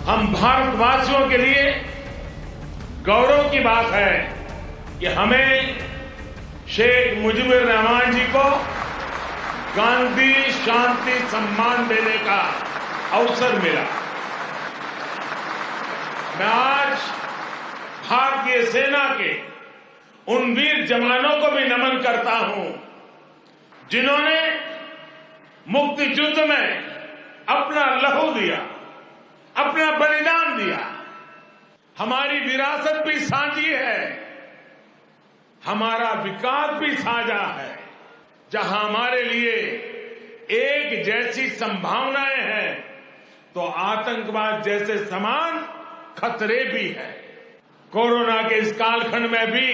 हम भारतवासियों के लिए गौरव की बात है कि हमें शेख मुजीबुर रहमान जी को गांधी शांति सम्मान देने का अवसर मिला। मैं आज भारतीय सेना के उन वीर जवानों को भी नमन करता हूं जिन्होंने मुक्ति युद्ध में अपना लहू दिया, अपना बलिदान दिया। हमारी विरासत भी साझी है, हमारा विकास भी साझा है। जहां हमारे लिए एक जैसी संभावनाएं हैं तो आतंकवाद जैसे समान खतरे भी हैं। कोरोना के इस कालखंड में भी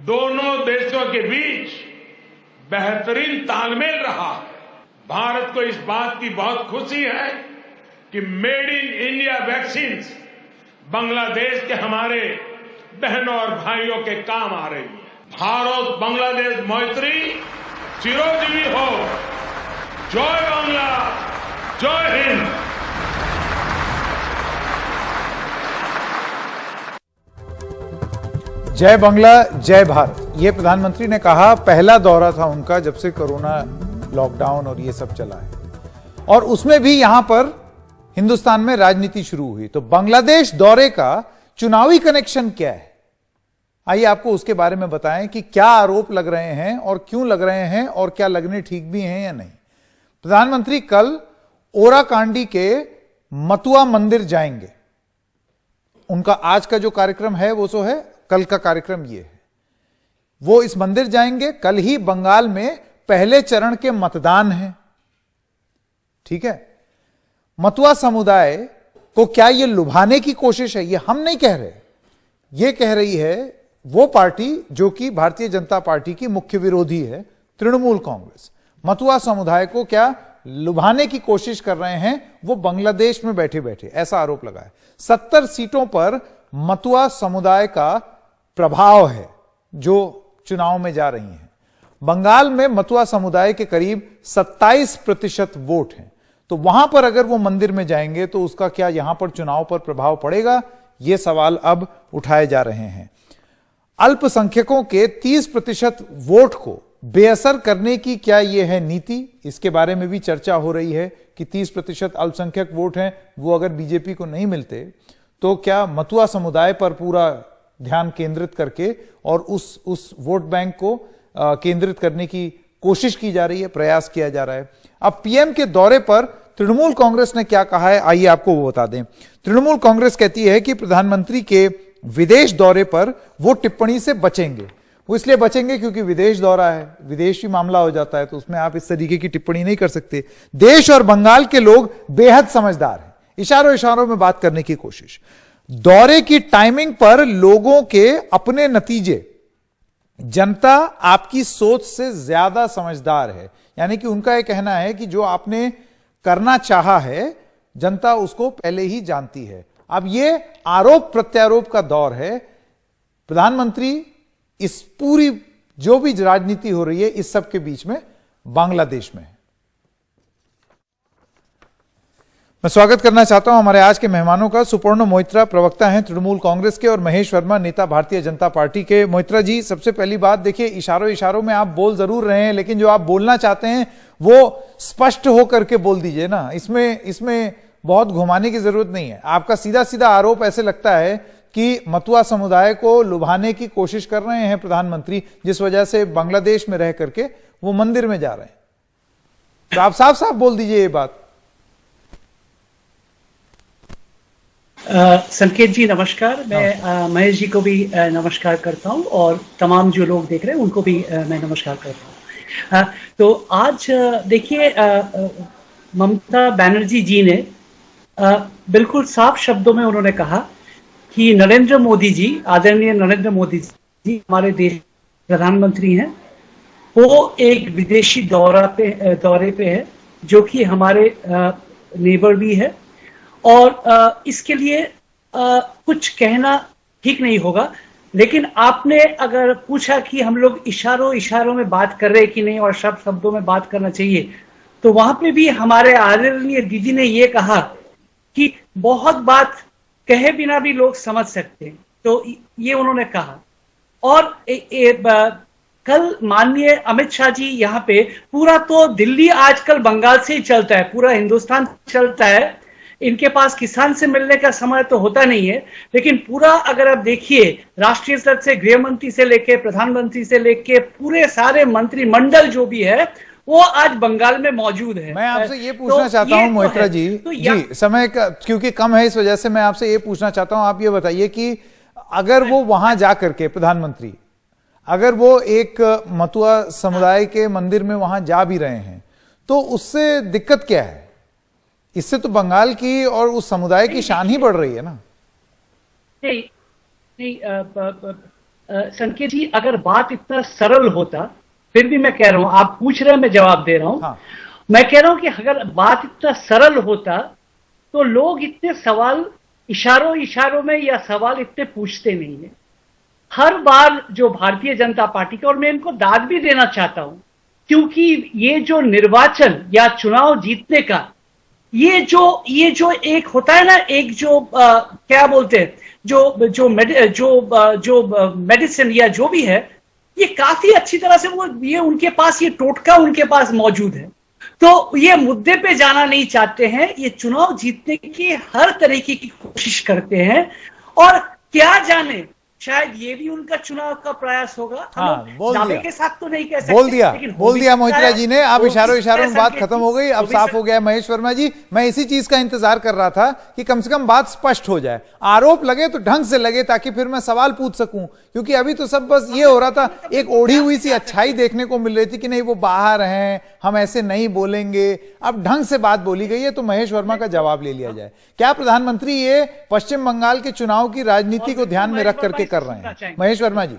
दोनों देशों के बीच बेहतरीन तालमेल रहा है। भारत को इस बात की बहुत खुशी है कि made in India vaccine Bangladesh के हमारे बहनों और भाइयों के काम आ रही है। भारत बांग्लादेश मैत्री चिरोजीवी हो। जय बांग्ला, जय हिंद। जय बांग्ला, जय भारत, ये प्रधानमंत्री ने कहा। पहला दौरा था उनका जब से कोरोना लॉकडाउन और ये सब चला है, और उसमें भी यहां पर हिंदुस्तान में राजनीति शुरू हुई। तो बांग्लादेश दौरे का चुनावी कनेक्शन क्या है, आइए आपको उसके बारे में बताएं कि क्या आरोप लग रहे हैं और क्यों लग रहे हैं और क्या लगने ठीक भी हैं या नहीं। प्रधानमंत्री कल ओराकांडी के मतुआ मंदिर जाएंगे। उनका आज का जो कार्यक्रम है वो है, कल का कार्यक्रम ये है। वो इस मंदिर जाएंगे। कल ही बंगाल में पहले चरण के मतदान हैं, ठीक है। मतुआ समुदाय को क्या ये लुभाने की कोशिश है? ये हम नहीं कह रहे, ये कह रही है वो पार्टी जो कि भारतीय जनता पार्टी की मुख्य विरोधी है, तृणमूल कांग्रेस। मतुआ समुदाय को क्या लुभाने की कोशिश कर रहे हैं वो बांग्लादेश में बैठे बैठे, ऐसा आरोप लगा है। 70 सीटों पर मतुआ समुदाय का प्रभाव है जो चुनाव में जा रही हैं। बंगाल में मतुआ समुदाय के करीब 27% वोट हैं। तो वहां पर अगर वो मंदिर में जाएंगे तो उसका क्या यहां पर चुनाव पर प्रभाव पड़ेगा, ये सवाल अब उठाए जा रहे हैं। अल्पसंख्यकों के 30% वोट को बेअसर करने की क्या यह है नीति, इसके बारे में भी चर्चा हो रही है कि 30% अल्पसंख्यक वोट हैं, वो अगर बीजेपी को नहीं मिलते तो क्या मतुआ समुदाय पर पूरा ध्यान केंद्रित करके और उस वोट बैंक को केंद्रित करने की कोशिश की जा रही है, प्रयास किया जा रहा है। अब पीएम के दौरे पर तृणमूल कांग्रेस ने क्या कहा है, आइए आपको वो बता दें। तृणमूल कांग्रेस कहती है कि प्रधानमंत्री के विदेश दौरे पर वो टिप्पणी से बचेंगे। वो इसलिए बचेंगे क्योंकि विदेश दौरा है, विदेशी मामला हो जाता है, तो उसमें आप इस तरीके की टिप्पणी नहीं कर सकते। देश और बंगाल के लोग बेहद समझदार हैं, इशारों इशारों में बात करने की कोशिश। दौरे की टाइमिंग पर लोगों के अपने नतीजे, जनता आपकी सोच से ज्यादा समझदार है। यानी कि उनका यह कहना है कि जो आपने करना चाहा है जनता उसको पहले ही जानती है। अब ये आरोप प्रत्यारोप का दौर है। प्रधानमंत्री इस पूरी जो भी राजनीति हो रही है इस सब के बीच में बांग्लादेश में है। मैं स्वागत करना चाहता हूं हमारे आज के मेहमानों का। सुपर्ण मोइत्रा प्रवक्ता हैं तृणमूल कांग्रेस के और महेश वर्मा नेता भारतीय जनता पार्टी के। मोइत्रा जी, सबसे पहली बात देखिए, इशारों इशारों में आप बोल जरूर रहे हैं, लेकिन जो आप बोलना चाहते हैं वो स्पष्ट होकर के बोल दीजिए ना। इसमें बहुत घुमाने की जरूरत नहीं है। आपका सीधा सीधा आरोप ऐसे लगता है कि मतुआ समुदाय को लुभाने की कोशिश कर रहे हैं प्रधानमंत्री, जिस वजह से बांग्लादेश में रह करके वो मंदिर में जा रहे हैं। तो आप साफ साफ बोल दीजिए ये बात। संकेत जी नमस्कार। मैं महेश जी को भी नमस्कार करता हूं और तमाम जो लोग देख रहे हैं उनको भी मैं नमस्कार करता हूं। तो आज देखिए, ममता बनर्जी जी ने बिल्कुल साफ शब्दों में उन्होंने कहा कि नरेंद्र मोदी जी, आदरणीय नरेंद्र मोदी जी हमारे देश प्रधानमंत्री हैं, वो एक विदेशी दौरे पे है जो कि हमारे नेबर भी है, और इसके लिए कुछ कहना ठीक नहीं होगा। लेकिन आपने अगर पूछा कि हम लोग इशारों में बात कर रहे हैं कि नहीं और शब्दों में बात करना चाहिए, तो वहां पे भी हमारे आदरणीय दीदी ने ये कहा कि बहुत बात कहे बिना भी लोग समझ सकते हैं, तो ये उन्होंने कहा। और कल माननीय अमित शाह जी यहाँ पे, पूरा तो दिल्ली आजकल बंगाल से ही चलता है, पूरा हिंदुस्तान चलता है, इनके पास किसान से मिलने का समय तो होता नहीं है, लेकिन पूरा अगर आप देखिए राष्ट्रीय स्तर से गृह मंत्री से लेके प्रधानमंत्री से लेके पूरे सारे मंत्रिमंडल जो भी है वो आज बंगाल में मौजूद है। मैं आपसे ये पूछना चाहता हूं मोहित्रा जी, जी समय का क्योंकि कम है इस वजह से मैं आपसे ये पूछना चाहता हूं, आप ये बताइए कि अगर वो वहां जा करके प्रधानमंत्री, अगर वो एक मतुआ समुदाय के मंदिर में वहां जा भी रहे हैं तो उससे दिक्कत क्या है? इससे तो बंगाल की और उस समुदाय की शान ही बढ़ रही है ना। नहीं संकेत जी, अगर बात इतना सरल होता, फिर भी मैं कह रहा हूं, आप पूछ रहे हैं मैं जवाब दे रहा हूं। हाँ। मैं कह रहा हूं कि अगर बात इतना सरल होता तो लोग इतने सवाल इशारों में या सवाल इतने पूछते नहीं है। हर बार जो भारतीय जनता पार्टी का, और मैं इनको दाद भी देना चाहता हूं, क्योंकि ये जो निर्वाचन या चुनाव जीतने का ये जो एक होता है ना, एक जो क्या बोलते हैं, जो मेडिसिन या जो भी है, ये काफी अच्छी तरह से वो ये उनके पास ये टोटका उनके पास मौजूद है। तो ये मुद्दे पे जाना नहीं चाहते हैं, ये चुनाव जीतने की हर तरीके की कोशिश करते हैं, और क्या जाने शायद ये भी उनका चुनाव का प्रयास होगा। हाँ, दावे के साथ तो नहीं कह सकते, बोल दिया मोहित्रा जी ने। अब इशारों में बात खत्म हो गई, अब साफ हो गया। महेश वर्मा जी, मैं इसी चीज का इंतजार कर रहा था कि कम से कम बात स्पष्ट हो जाए, आरोप लगे तो ढंग से लगे, ताकि फिर मैं सवाल पूछ सकूं, क्योंकि अभी तो सब बस ये हो रहा था, एक ओढ़ी हुई सी अच्छाई देखने को मिल रही थी कि नहीं वो बाहर हैं, हम ऐसे नहीं बोलेंगे। अब ढंग से बात बोली गई है तो महेश वर्मा का जवाब ले लिया जाए। क्या प्रधानमंत्री ये पश्चिम बंगाल के चुनाव की राजनीति को ध्यान में रख करके कर रहे हैं? महेश वर्मा जी,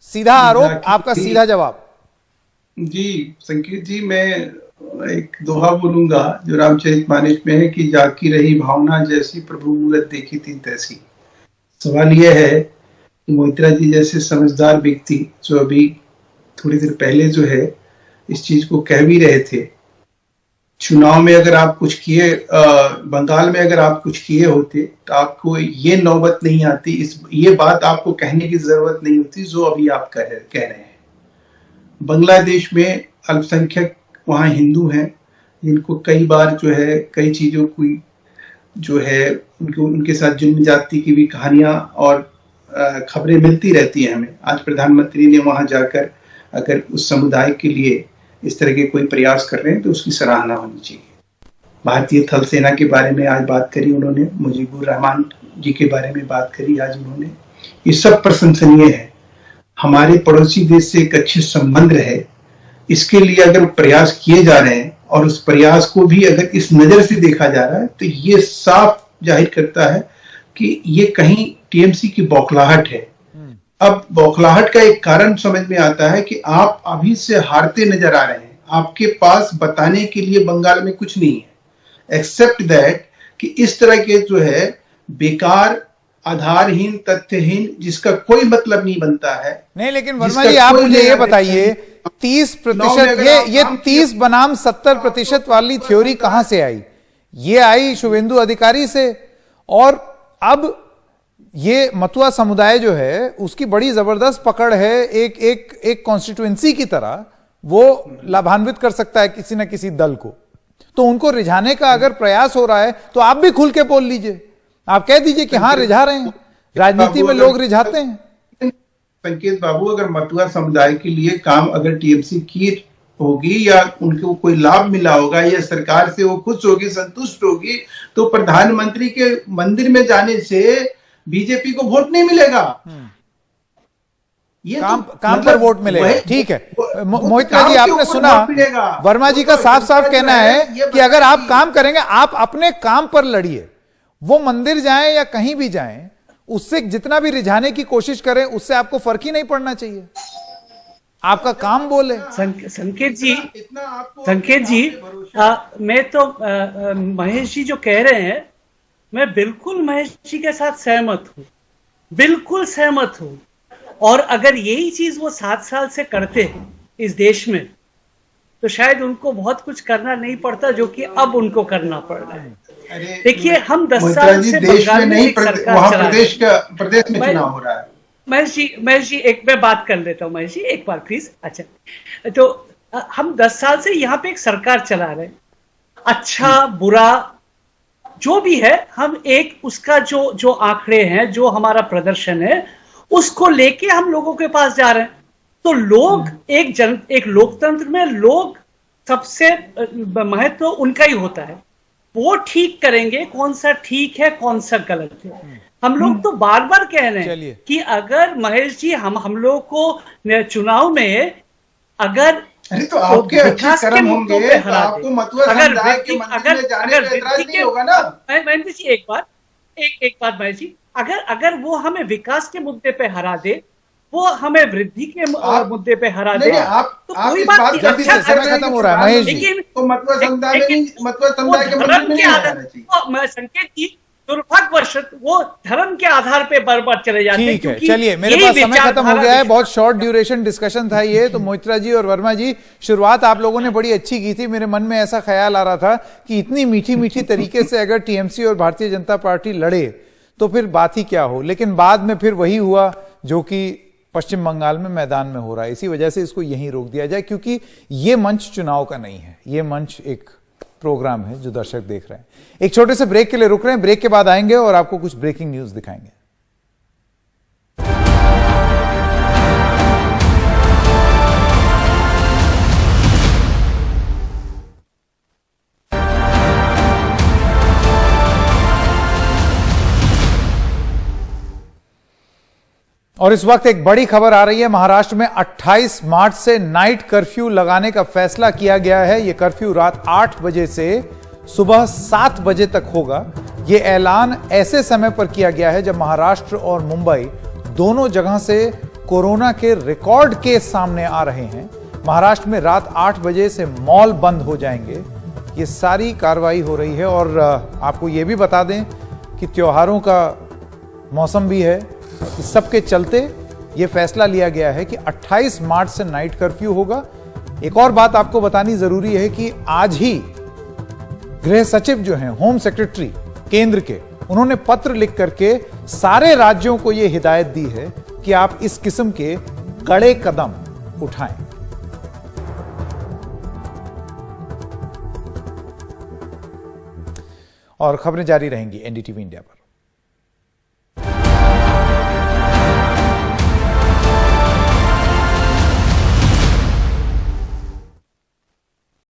सीधा आरोप, आपका सीधा जवाब। जी संकेत जी, मैं एक दोहा बोलूंगा जो रामचरितमानस में है कि जाकी रही भावना जैसी प्रभु मूरत देखी थी तैसी। सवाल यह है कि मोहित्रा जी जैसे समझदार व्यक्ति जो अभी थोड़ी देर पहले जो है इस चीज को कह भी रहे थे, चुनाव में अगर आप कुछ किए, बंगाल में अगर आप कुछ किए होते तो आपको ये नौबत नहीं आती, ये बात आपको कहने की जरूरत नहीं होती जो अभी आप कह रहे हैं। बांग्लादेश में अल्पसंख्यक वहाँ हिंदू हैं जिनको कई बार जो है कई चीजों की जो है उनके साथ जुल्म जाति की भी कहानियां और खबरें मिलती रहती हैं हमें। आज प्रधानमंत्री ने वहां जाकर अगर उस समुदाय के लिए इस तरह के कोई प्रयास कर रहे हैं तो उसकी सराहना होनी चाहिए। भारतीय थल सेना के बारे में आज बात करी उन्होंने, मुजीबुर रहमान जी के बारे में बात करी आज उन्होंने, ये सब प्रशंसनीय है। हमारे पड़ोसी देश से एक अच्छे संबंध रहे, इसके लिए अगर प्रयास किए जा रहे हैं और उस प्रयास को भी अगर इस नजर से देखा जा रहा है तो ये साफ जाहिर करता है कि ये कहीं टीएमसी की बौखलाहट है। अब बौखलाहट का एक कारण समझ में आता है कि आप अभी से हारते नजर आ रहे हैं, आपके पास बताने के लिए बंगाल में कुछ नहीं है एक्सेप्ट दैट कि इस तरह के जो है बेकार, आधारहीन, तथ्यहीन, जिसका कोई मतलब नहीं बनता है। नहीं, लेकिन वर्मा जी आप मुझे ये बताइए 30% ये 30 बनाम 70% वाली थ्योरी कहां से आई? ये आई शुभेंदु अधिकारी से, और अब ये मतुआ समुदाय जो है उसकी बड़ी जबरदस्त पकड़ है, एक कॉन्स्टिट्यूएंसी की तरह वो लाभान्वित कर सकता है किसी न किसी दल को। तो उनको रिझाने का अगर प्रयास हो रहा है तो आप भी खुल के बोल लीजिए, आप कह दीजिए कि हाँ रिझा रहे हैं, राजनीति में लोग रिझाते हैं। संकेत बाबू, अगर मतुआ समुदाय के लिए काम अगर टीएमसी की होगी या उनको कोई लाभ मिला होगा या सरकार से वो खुश होगी, संतुष्ट होगी, तो प्रधानमंत्री के मंदिर में जाने से बीजेपी को वोट नहीं मिलेगा। ये काम पर वोट मिलेगा, ठीक है। मोहित्रा जी आपने सुना, वर्मा जी का साफ साफ कहना है कि अगर आप काम करेंगे, आप अपने काम पर लड़िए, वो मंदिर जाएं या कहीं भी जाएं, उससे जितना भी रिझाने की कोशिश करें उससे आपको फर्क ही नहीं पड़ना चाहिए, आपका काम बोले। संकेत जी मैं तो महेश जी जो कह रहे हैं मैं बिल्कुल महेश जी के साथ सहमत हूं, बिल्कुल सहमत हूं। और अगर यही चीज वो 7 साल से करते हैं इस देश में तो शायद उनको बहुत कुछ करना नहीं पड़ता जो कि अब उनको करना पड़ रहा है। देखिए, हम 10 साल से बंगाल में एक सरकार चला रहे हैं। प्रदेश में चुनाव हो रहा है। महेश जी एक मैं बात कर लेता हूँ महेश जी, एक बार प्लीज। अच्छा, तो हम 10 साल से यहाँ पे एक सरकार चला रहे हैं, अच्छा बुरा जो भी है, हम एक उसका जो आंकड़े हैं, जो हमारा प्रदर्शन है, उसको लेके हम लोगों के पास जा रहे हैं। तो लोग एक लोकतंत्र में लोग सबसे महत्व उनका ही होता है, वो ठीक करेंगे कौन सा ठीक है कौन सा गलत है। हम लोग तो बार बार कह रहे हैं कि अगर महेश जी हम लोग को चुनाव में अगर अरे तो आपके अच्छे कर्म होंगे तो आपको मतुआ समुदाय के मंदिर में जाने में एतराज नहीं होगा ना। महेश जी एक बात महेश जी, अगर वो हमें विकास के मुद्दे पे हरा दे, वो हमें वृद्धि के मुद्दे पे हरा दे, तो कोई बात नहीं। जल्दी से समय खत्म हो रहा है महेश जी। तो मतुआ समुदाय के मंदिर में नहीं जाना चाहिए। संकेत जी, दुर्भाग्यवश वो धर्म के आधार पे बर्बाद चले जाते हैं। ठीक है, चलिए मेरे पास समय खत्म हो गया है, बहुत शॉर्ट ड्यूरेशन डिस्कशन था ये। तो मोइत्रा जी और वर्मा जी, शुरुआत आप लोगों ने बड़ी अच्छी की थी। मेरे मन में ऐसा ख्याल आ रहा था कि इतनी मीठी मीठी तरीके से अगर टीएमसी और भारतीय जनता पार्टी लड़े तो फिर बात ही क्या हो, लेकिन बाद में फिर वही हुआ जो कि पश्चिम बंगाल में मैदान में हो रहा है। इसी वजह से इसको यहीं रोक दिया जाए, क्योंकि ये मंच चुनाव का नहीं है, ये मंच एक प्रोग्राम है जो दर्शक देख रहे हैं। एक छोटे से ब्रेक के लिए रुक रहे हैं, ब्रेक के बाद आएंगे और आपको कुछ ब्रेकिंग न्यूज दिखाएंगे। और इस वक्त एक बड़ी खबर आ रही है। महाराष्ट्र में 28 मार्च से नाइट कर्फ्यू लगाने का फैसला किया गया है। यह कर्फ्यू रात 8 बजे से सुबह 7 बजे तक होगा। यह ऐलान ऐसे समय पर किया गया है जब महाराष्ट्र और मुंबई दोनों जगह से कोरोना के रिकॉर्ड केस सामने आ रहे हैं। महाराष्ट्र में रात 8 बजे से मॉल बंद हो जाएंगे। ये सारी कार्रवाई हो रही है और आपको यह भी बता दें कि त्योहारों का मौसम भी है। इस सब के चलते यह फैसला लिया गया है कि 28 मार्च से नाइट कर्फ्यू होगा। एक और बात आपको बतानी जरूरी है कि आज ही गृह सचिव जो हैं, होम सेक्रेटरी केंद्र के, उन्होंने पत्र लिख करके सारे राज्यों को यह हिदायत दी है कि आप इस किस्म के कड़े कदम उठाएं। और खबरें जारी रहेंगी एनडीटीवी इंडिया पर।